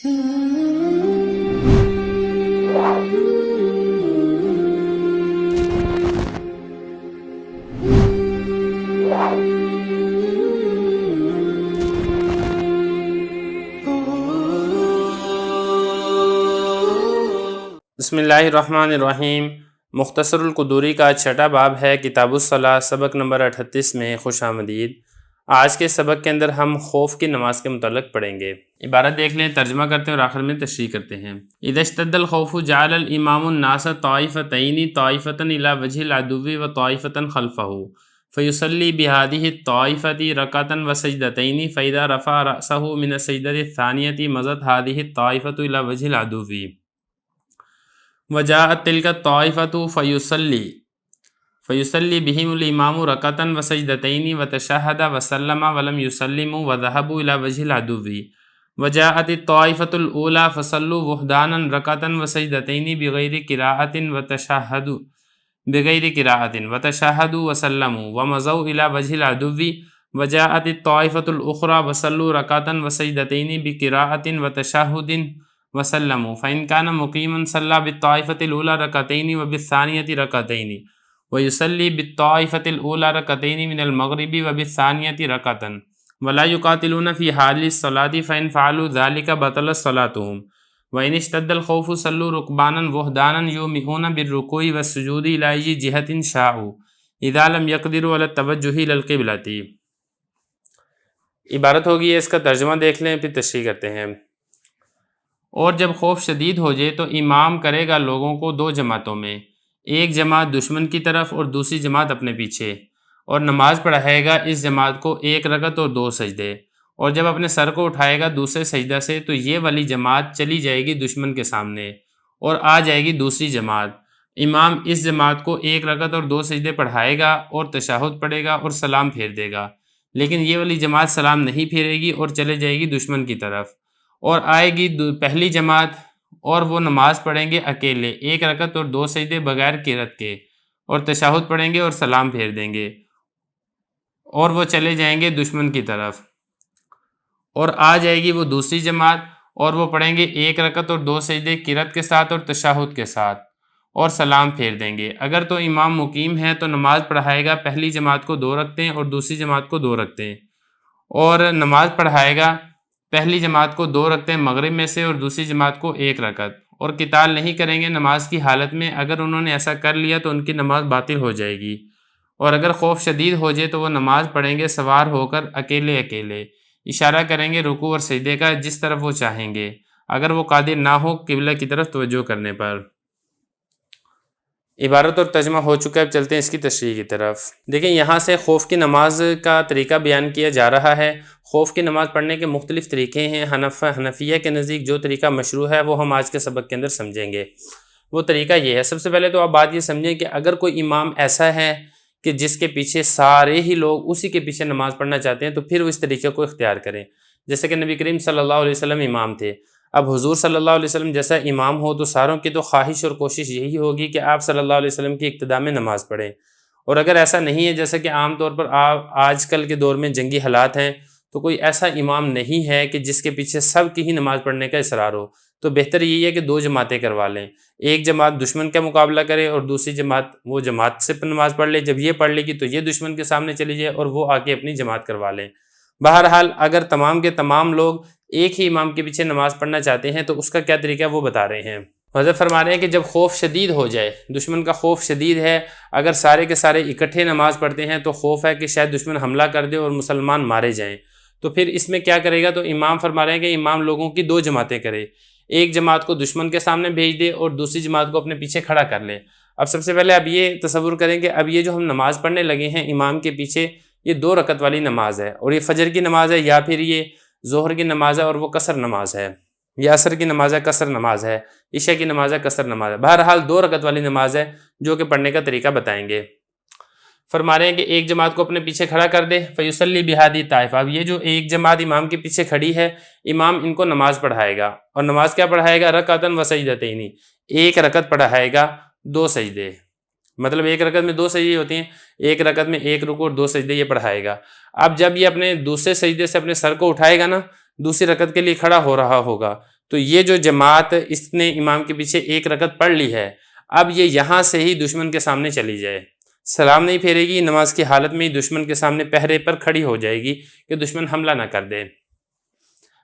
بسم اللہ الرحمن الرحیم۔ مختصر القدوری کا چھٹا باب ہے کتاب الصلاۃ، سبق نمبر 38 میں خوش آمدید۔ آج کے سبق کے اندر ہم خوف کی نماز کے متعلق پڑھیں گے۔ عبارت دیکھ لیں، ترجمہ کرتے ہیں اور آخر میں تشریح کرتے ہیں۔ اذا اشتد الخوف جعل الامام الناس طائفتین طائفة الى وجه العدو وطائفة خلفه فيصلي بهذه الطائفة ركعة وسجدتين فإذا رفع رأسه من السجدة الثانية مضت هذه الطائفة إلى وجه العدو وجاءت تلك الطائفة فيصلي بهم الإمام ركعة وسجدتين وتشهد وسلم ولم يسلموا وذهبوا إلى وجه العدو وجاءت الطائفة الأولى فصلوا وحدانا ركعة وسجدتين بغير قراءة وتشهدوا وسلموا ومضوا إلى وجه العدو وجاءت الطائفة الأخرى وصلوا ركعة وسجدتين بقراءة وتشهد وسلموا فإن كان مقيما صلى بالطائفة الأولى ركعتين وبالثانية ركعتين ويصلي بالطائفة الأولى ركعتين من المغرب وبالثانية ركعة ولا يقاتلون في حال الصلاة فإن فعلوا ذلك بطلت صلاتهم وإن اشتد الخوف صلوا ركبانا وحدانا يومئون بالركوع والسجود إلى أي جهة شاءوا إذا لم يقدروا على التوجه إلى القبلة۔ عبارت ہوگی ہے، اس کا ترجمہ دیکھ لیں پھر تشریح کرتے ہیں۔ اور جب خوف شدید ہو جائے تو امام کرے گا لوگوں کو دو جماعتوں میں، ایک جماعت دشمن کی طرف اور دوسری جماعت اپنے پیچھے، اور نماز پڑھائے گا اس جماعت کو ایک رکعت اور دو سجدے، اور جب اپنے سر کو اٹھائے گا دوسرے سجدہ سے تو یہ والی جماعت چلی جائے گی دشمن کے سامنے اور آ جائے گی دوسری جماعت۔ امام اس جماعت کو ایک رکعت اور دو سجدے پڑھائے گا اور تشہد پڑھے گا اور سلام پھیر دے گا، لیکن یہ والی جماعت سلام نہیں پھیرے گی اور چلے جائے گی دشمن کی طرف، اور آئے گی پہلی جماعت اور وہ نماز پڑھیں گے اکیلے ایک رکعت اور دو سجدے بغیر قرات کے، اور تشہد پڑھیں گے اور سلام پھیر دیں گے، اور وہ چلے جائیں گے دشمن کی طرف، اور آ جائے گی وہ دوسری جماعت اور وہ پڑھیں گے ایک رکعت اور دو سجدے قرات کے ساتھ اور تشہد کے ساتھ اور سلام پھیر دیں گے۔ اگر تو امام مقیم ہے تو نماز پڑھائے گا پہلی جماعت کو دو رکعتیں اور دوسری جماعت کو دو رکعتیں، اور نماز پڑھائے گا پہلی جماعت کو دو رکعتیں مغرب میں سے اور دوسری جماعت کو ایک رکعت، اور قتال نہیں کریں گے نماز کی حالت میں۔ اگر انہوں نے ایسا کر لیا تو ان کی نماز باطل ہو جائے گی، اور اگر خوف شدید ہو جائے تو وہ نماز پڑھیں گے سوار ہو کر اکیلے اکیلے، اشارہ کریں گے رکوع اور سجدے کا جس طرف وہ چاہیں گے، اگر وہ قادر نہ ہو قبلہ کی طرف توجہ کرنے پر۔ عبارت اور ترجمہ ہو چکا ہے، اب چلتے ہیں اس کی تشریح کی طرف۔ دیکھیں یہاں سے خوف کی نماز کا طریقہ بیان کیا جا رہا ہے۔ خوف کی نماز پڑھنے کے مختلف طریقے ہیں۔ حنفیہ کے نزدیک جو طریقہ مشروع ہے وہ ہم آج کے سبق کے اندر سمجھیں گے۔ وہ طریقہ یہ ہے، سب سے پہلے تو آپ بات یہ سمجھیں کہ اگر کوئی امام ایسا ہے کہ جس کے پیچھے سارے ہی لوگ اسی کے پیچھے نماز پڑھنا چاہتے ہیں تو پھر وہ اس طریقے کو اختیار کریں، جیسے کہ نبی کریم صلی اللہ علیہ وسلم امام تھے۔ اب حضور صلی اللہ علیہ وسلم جیسا امام ہو تو ساروں کی تو خواہش اور کوشش یہی ہوگی کہ آپ صلی اللہ علیہ وسلم کی اقتداء میں نماز پڑھیں، اور اگر ایسا نہیں ہے جیسا کہ عام طور پر آج کل کے دور میں جنگی حالات ہیں تو کوئی ایسا امام نہیں ہے کہ جس کے پیچھے سب کی ہی نماز پڑھنے کا اصرار ہو، تو بہتر یہی ہے کہ دو جماعتیں کروا لیں، ایک جماعت دشمن کا مقابلہ کرے اور دوسری جماعت وہ جماعت سے نماز پڑھ لے، جب یہ پڑھ لے گی تو یہ دشمن کے سامنے چلی جائے اور وہ آ کے اپنی جماعت کروا لیں۔ بہرحال اگر تمام کے تمام لوگ ایک ہی امام کے پیچھے نماز پڑھنا چاہتے ہیں تو اس کا کیا طریقہ ہے وہ بتا رہے ہیں۔ حضرت فرما رہے ہیں کہ جب خوف شدید ہو جائے، دشمن کا خوف شدید ہے، اگر سارے کے سارے اکٹھے نماز پڑھتے ہیں تو خوف ہے کہ شاید دشمن حملہ کر دے اور مسلمان مارے جائیں، تو پھر اس میں کیا کرے گا؟ تو امام فرما رہے ہیں کہ امام لوگوں کی دو جماعتیں کرے، ایک جماعت کو دشمن کے سامنے بھیج دے اور دوسری جماعت کو اپنے پیچھے کھڑا کر لے۔ اب سب سے پہلے اب یہ تصور کریں کہ اب یہ جو ہم نماز پڑھنے لگے ہیں امام کے پیچھے، یہ دو رکعت والی نماز ہے، اور یہ فجر کی نماز ہے یا پھر یہ ظہر کی نماز ہے اور وہ قصر نماز ہے، یا عصر کی نماز ہے قصر نماز ہے، عشاء کی نماز ہے قصر نماز ہے، بہرحال دو رکعت والی نماز ہے جو کہ پڑھنے کا طریقہ بتائیں گے۔ فرما رہے ہیں کہ ایک جماعت کو اپنے پیچھے کھڑا کر دے، فیصلی بہادی طائفہ، اب یہ جو ایک جماعت امام کے پیچھے کھڑی ہے، امام ان کو نماز پڑھائے گا، اور نماز کیا پڑھائے گا؟ رکعتاً و سجدتین، ایک رکعت پڑھائے گا دو سجدے، مطلب ایک رکعت میں دو سجدے ہوتے ہیں، ایک رکعت میں ایک رکوع اور دو سجدے یہ پڑھائے گا۔ اب جب یہ اپنے دوسرے سجدے سے اپنے سر کو اٹھائے گا نا، دوسری رکعت کے لیے کھڑا ہو رہا ہوگا، تو یہ جو جماعت اس نے امام کے پیچھے ایک رکعت پڑھ لی ہے، اب یہ یہاں سے ہی دشمن کے سامنے چلی جائے، سلام نہیں پھیرے گی، نماز کی حالت میں ہی دشمن کے سامنے پہرے پر کھڑی ہو جائے گی کہ دشمن حملہ نہ کر دے۔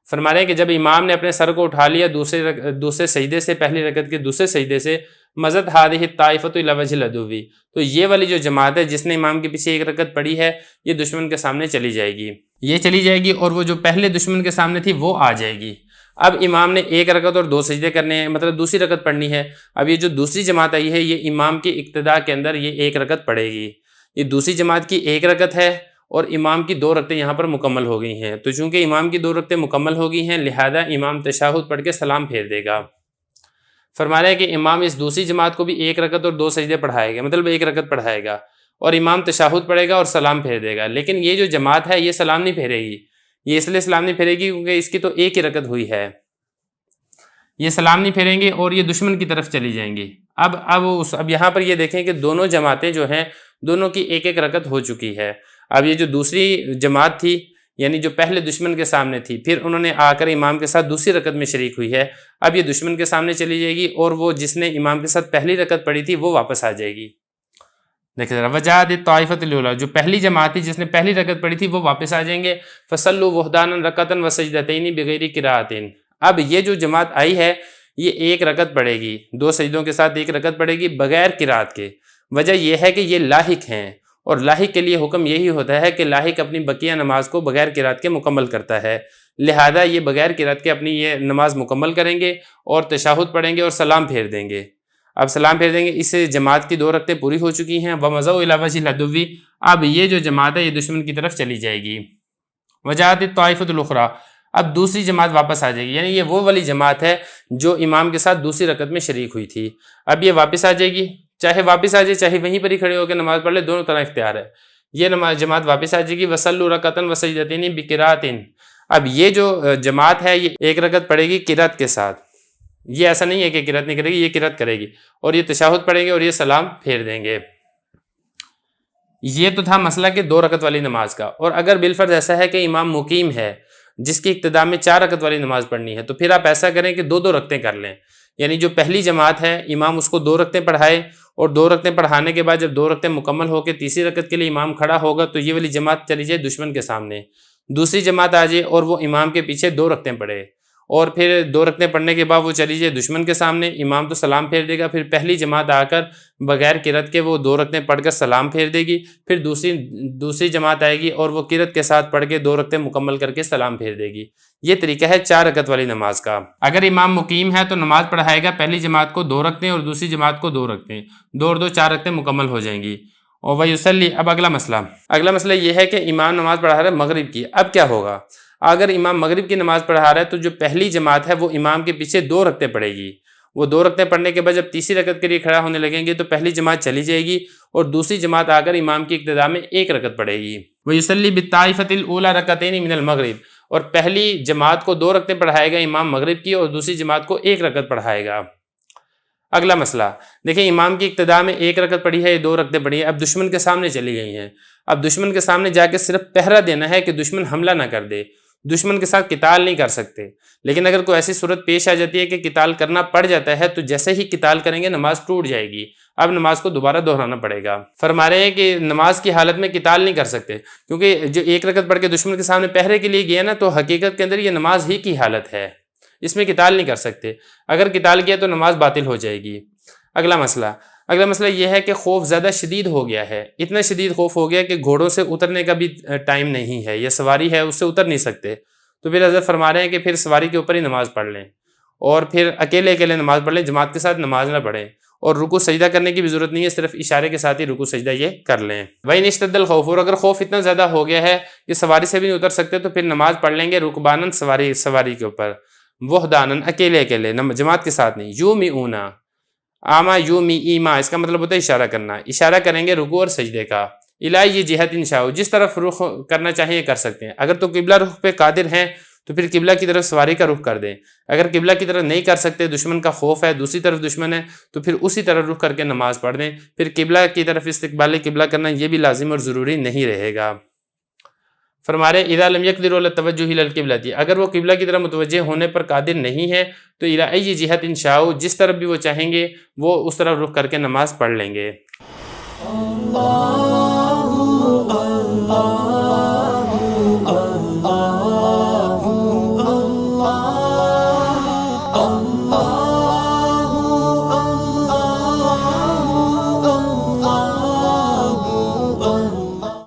فرما رہے ہیں کہ جب امام نے اپنے سر کو اٹھا لیا دوسرے سجدے سے، پہلی رکعت کے دوسرے سجدے سے، مزد ہادہ الطائفۃ الی وجہ العدو، تو یہ والی جو جماعت ہے جس نے امام کے پیچھے ایک رکعت پڑھی ہے، یہ دشمن کے سامنے چلی جائے گی، یہ چلی جائے گی، اور وہ جو پہلے دشمن کے سامنے تھی وہ آ جائے گی۔ اب امام نے ایک رکعت اور دو سجدے کرنے ہیں، مطلب دوسری رکعت پڑھنی ہے۔ اب یہ جو دوسری جماعت آئی ہے یہ امام کی اقتداء کے اندر یہ ایک رکعت پڑھے گی، یہ دوسری جماعت کی ایک رکعت ہے اور امام کی دو رکعتیں یہاں پر مکمل ہو گئی ہیں۔ تو چونکہ امام کی دو رکعتیں مکمل ہو گئی ہیں لہذا امام تشہد پڑھ کے سلام پھیر دے گا۔ فرما رہے ہیں کہ امام اس دوسری جماعت کو بھی ایک رکعت اور دو سجدے پڑھائے گا، مطلب ایک رکعت پڑھائے گا، اور امام تشہد پڑھے گا اور سلام پھیر دے گا، لیکن یہ جو جماعت ہے یہ سلام نہیں پھیرے گی، یہ اس لیے سلام نہیں پھیرے گی کیونکہ اس کی تو ایک ہی رکعت ہوئی ہے، یہ سلام نہیں پھیریں گے اور یہ دشمن کی طرف چلی جائیں گی۔ اب یہاں پر یہ دیکھیں کہ دونوں جماعتیں جو ہیں دونوں کی ایک ایک رکعت ہو چکی ہے۔ اب یہ جو دوسری جماعت تھی یعنی جو پہلے دشمن کے سامنے تھی، پھر انہوں نے آ کر امام کے ساتھ دوسری رکعت میں شریک ہوئی ہے، اب یہ دشمن کے سامنے چلی جائے گی اور وہ جس نے امام کے ساتھ پہلی رکعت پڑھی تھی وہ واپس آ جائے گی۔ دیکھیں ذرا، وجاہد الطائفۃ الاولیٰ، جو پہلی جماعت تھی جس نے پہلی رکعت پڑھی تھی وہ واپس آ جائیں گے۔ فصلوا وحدانا رکعۃ وسجدتین بغیر قراءۃ، اب یہ جو جماعت آئی ہے یہ ایک رکعت پڑھے گی، دو سجدوں کے ساتھ ایک رکعت پڑھے گی بغیر قرات کے۔ وجہ یہ ہے کہ یہ لاحق ہیں، اور لاحق کے لیے حکم یہی ہوتا ہے کہ لاحق اپنی بقیہ نماز کو بغیر قرات کے مکمل کرتا ہے، لہذا یہ بغیر قرات کے اپنی یہ نماز مکمل کریں گے اور تشہد پڑھیں گے اور سلام پھیر دیں گے۔ اب سلام پھیر دیں گے، اس جماعت کی دو رکعتیں پوری ہو چکی ہیں۔ وَمَضَوْا إِلَىٰ وَجْهِ الْعَدُوِّ، اب یہ جو جماعت ہے یہ دشمن کی طرف چلی جائے گی۔ وَجَاءَتِ الطَّائِفَةُ الْأُخْرَىٰ، اب دوسری جماعت واپس آ جائے گی، یعنی یہ وہ والی جماعت ہے جو امام کے ساتھ دوسری رکعت میں شریک ہوئی تھی، اب یہ واپس آ جائے گی، چاہے واپس آ جائے چاہے وہیں پر ہی کھڑے ہو کے نماز پڑھ لے، دونوں طرح اختیار ہے۔ یہ جماعت واپس آ جائے گی، وَصَلُّوا رَكَعَةً وَسَجْدَتَيْنِ بِقِرَاءَةٍ، اب یہ جو جماعت ہے یہ ایک رکعت پڑھے گی قرات کے ساتھ، یہ ایسا نہیں ہے کہ قرات نہیں کرے گی، یہ قرات کرے گی اور یہ تشہد پڑھیں گے اور یہ سلام پھیر دیں گے۔ یہ تو تھا مسئلہ کہ دو رکعت والی نماز کا، اور اگر بالفرض ایسا ہے کہ امام مقیم ہے جس کی ابتدا میں 4 رکعت والی نماز پڑھنی ہے، تو پھر آپ ایسا کریں کہ دو دو رکعتیں کر لیں، یعنی جو پہلی جماعت ہے امام اس کو 2 رکعتیں پڑھائے، اور 2 رکعتیں پڑھانے کے بعد جب 2 رکعتیں مکمل ہو کے تیسری رکعت کے لیے امام کھڑا ہوگا تو یہ والی جماعت چلی جائے دشمن کے سامنے، دوسری جماعت آ جائے اور وہ امام کے پیچھے 2 رکعتیں پڑھے، اور پھر 2 رکعتیں پڑھنے کے بعد وہ چلی جائے دشمن کے سامنے، امام تو سلام پھیر دے گا، پھر پہلی جماعت آ کر بغیر قرات کے وہ 2 رکعتیں پڑھ کر سلام پھیر دے گی، پھر دوسری جماعت آئے گی اور وہ قرات کے ساتھ پڑھ کے 2 رکعتیں مکمل کر کے سلام پھیر دے گی۔ یہ طریقہ ہے 4 رکعت والی نماز کا۔ اگر امام مقیم ہے تو نماز پڑھائے گا پہلی جماعت کو 2 رکعتیں اور دوسری جماعت کو 2 رکعتیں، 2 اور 2 4 رکعتیں مکمل ہو جائیں گی۔ اور ویصلی، اب اگلا مسئلہ یہ ہے کہ امام نماز پڑھا رہا ہے مغرب کی، اب کیا ہوگا؟ اگر امام مغرب کی نماز پڑھا رہا ہے تو جو پہلی جماعت ہے وہ امام کے پیچھے 2 رکعتیں پڑھے گی، وہ 2 رکعتیں پڑھنے کے بعد جب تیسری رکعت کے لیے کھڑا ہونے لگیں گے تو پہلی جماعت چلی جائے گی اور دوسری جماعت آ کر امام کی اقتداء میں 1 رکعت پڑھے گی۔ وَيُصَلِّي بِالطَّائِفَةِ الْأُولَىٰ رَكَعَتَيْنِ مِنَ الْمَغْرِبِ، اور پہلی جماعت کو 2 رکعتیں پڑھائے گا امام مغرب کی اور دوسری جماعت کو 1 رکعت پڑھائے گا۔ اگلا مسئلہ دیکھیں، امام کی اقتداء میں 1 رکعت پڑھی ہے، 2 رکعتیں پڑھی ہیں، اب دشمن کے سامنے چلی گئی ہیں، اب دشمن کے سامنے جا کے صرف پہرا دینا ہے کہ دشمن حملہ نہ کر دے، دشمن کے ساتھ قتال نہیں کر سکتے، لیکن اگر کوئی ایسی صورت پیش آ جاتی ہے کہ قتال کرنا پڑ جاتا ہے تو جیسے ہی قتال کریں گے نماز ٹوٹ جائے گی، اب نماز کو دوبارہ دہرانا پڑے گا۔ فرما رہے ہیں کہ نماز کی حالت میں قتال نہیں کر سکتے، کیونکہ جو 1 رکعت پڑھ کے دشمن کے سامنے پہرے کے لیے گیا نا، تو حقیقت کے اندر یہ نماز ہی کی حالت ہے، اس میں قتال نہیں کر سکتے، اگر قتال کیا تو نماز باطل ہو جائے گی۔ اگلا مسئلہ یہ ہے کہ خوف زیادہ شدید ہو گیا ہے، اتنا شدید خوف ہو گیا کہ گھوڑوں سے اترنے کا بھی ٹائم نہیں ہے، یہ سواری ہے اس سے اتر نہیں سکتے، تو پھر حضرت فرما رہے ہیں کہ پھر سواری کے اوپر ہی نماز پڑھ لیں، اور پھر اکیلے نماز پڑھ لیں، جماعت کے ساتھ نماز نہ پڑھیں، اور رکوع سجدہ کرنے کی بھی ضرورت نہیں ہے، صرف اشارے کے ساتھ ہی رکوع سجدہ یہ کر لیں۔ وَإِنِ اشْتَدَّ الْخَوْفُ، اور اگر خوف اتنا زیادہ ہو گیا ہے کہ سواری سے بھی نہیں اتر سکتے تو پھر نماز پڑھ لیں گے رکباناً، سواری کے اوپر، وحداناً، اکیلے جماعت کے ساتھ نہیں، یومئون، آما یومی ایما، اس کا مطلب ہوتا ہے اشارہ کرنا، اشارہ کریں گے رکوع اور سجدے کا، الی جہت انشاء، جس طرف رخ کرنا چاہیں کر سکتے ہیں، اگر تو قبلہ رخ پہ قادر ہیں تو پھر قبلہ کی طرف سواری کا رخ کر دیں، اگر قبلہ کی طرف نہیں کر سکتے، دشمن کا خوف ہے، دوسری طرف دشمن ہے، تو پھر اسی طرف رخ کر کے نماز پڑھ دیں، پھر قبلہ کی طرف استقبال قبلہ کرنا یہ بھی لازم اور ضروری نہیں رہے گا۔ فرما رہے اذا لم يقدروا على التوجه الى القبلة، اگر وہ قبلہ کی طرف متوجہ ہونے پر قادر نہیں ہے تو الى اي جهة ان شاءوا، جس طرف بھی وہ چاہیں گے وہ اس طرف رخ کر کے نماز پڑھ لیں گے۔